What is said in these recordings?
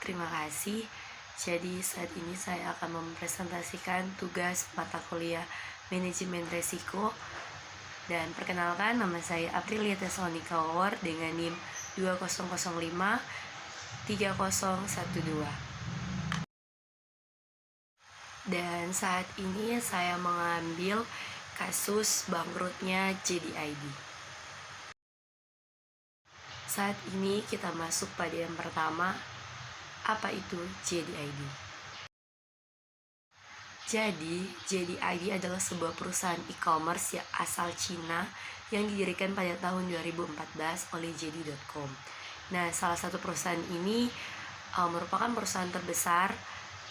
terima kasih. Jadi saat ini saya akan mempresentasikan tugas mata kuliah Manajemen Resiko. Dan perkenalkan, nama saya Aprilia Tesalonika Award dengan NIM 2005 3012. Dan saat ini saya mengambil kasus bangkrutnya JDID. Saat ini kita masuk pada yang pertama, apa itu JDID? Jadi, JDID adalah sebuah perusahaan e-commerce yang asal Cina yang didirikan pada tahun 2014 oleh JD.com. Nah, salah satu perusahaan ini merupakan perusahaan terbesar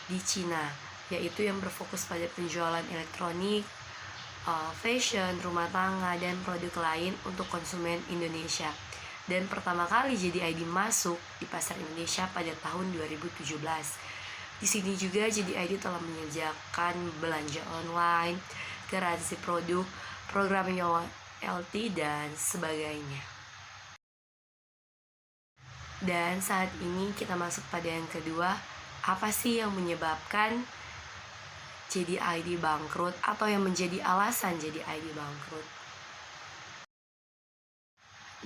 di Cina, yaitu yang berfokus pada penjualan elektronik, fashion, rumah tangga, dan produk lain untuk konsumen Indonesia. Dan pertama kali JDID masuk di pasar Indonesia pada tahun 2017. Di sini juga JDID telah menyediakan belanja online, garansi produk, program loyalty, dan sebagainya. Dan saat ini kita masuk pada yang kedua, apa sih yang menyebabkan JDID bangkrut atau yang menjadi alasan JDID bangkrut?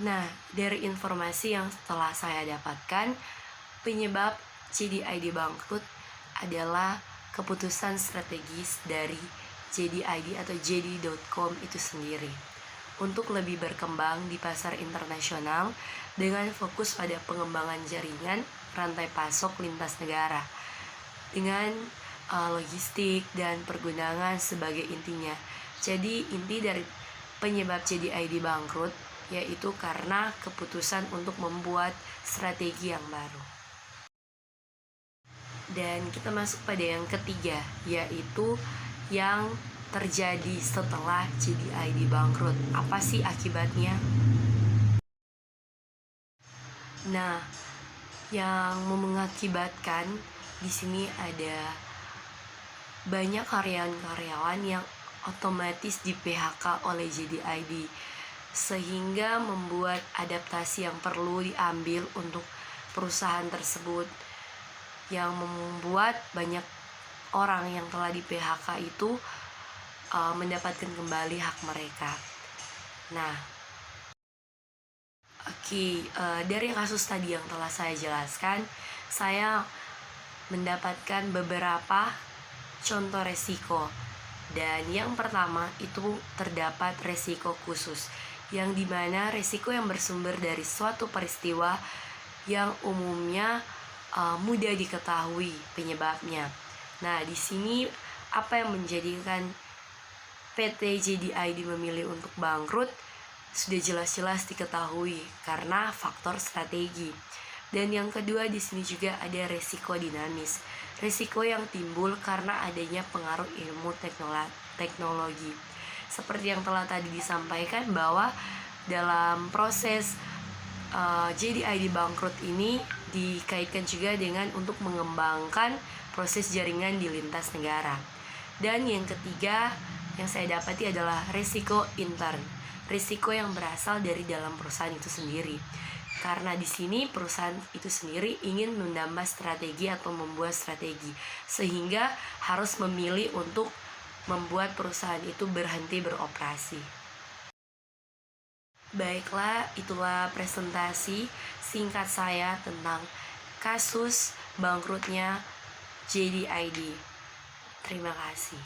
Nah, dari informasi yang telah saya dapatkan, penyebab JDID bangkrut adalah keputusan strategis dari JDID atau JD.com itu sendiri untuk lebih berkembang di pasar internasional dengan fokus pada pengembangan jaringan rantai pasok lintas negara dengan logistik dan pergundangan sebagai intinya. Jadi inti dari penyebab JDID bangkrut yaitu karena keputusan untuk membuat strategi yang baru. Dan kita masuk pada yang ketiga, yaitu yang terjadi setelah JDID bangkrut. Apa sih akibatnya? Nah, yang mengakibatkan di sini ada banyak karyawan-karyawan yang otomatis di PHK oleh JDID, sehingga membuat adaptasi yang perlu diambil untuk perusahaan tersebut, yang membuat banyak orang yang telah di PHK itu mendapatkan kembali hak mereka. Nah, dari kasus tadi yang telah saya jelaskan, saya mendapatkan beberapa contoh resiko. Dan yang pertama itu terdapat resiko khusus, yang dimana resiko yang bersumber dari suatu peristiwa yang umumnya mudah diketahui penyebabnya. Nah, di sini apa yang menjadikan PT JDID memilih untuk bangkrut sudah jelas-jelas diketahui karena faktor strategi. Dan yang kedua di sini juga ada resiko dinamis. Resiko yang timbul karena adanya pengaruh ilmu teknologi. Seperti yang telah tadi disampaikan bahwa dalam proses JDID bangkrut ini dikaitkan juga dengan untuk mengembangkan proses jaringan di lintas negara. Dan yang ketiga yang saya dapati adalah risiko intern, risiko yang berasal dari dalam perusahaan itu sendiri. Karena di sini perusahaan itu sendiri ingin menambah strategi atau membuat strategi, sehingga harus memilih untuk membuat perusahaan itu berhenti beroperasi. Baiklah, itulah presentasi singkat saya tentang kasus bangkrutnya JDID. Terima kasih.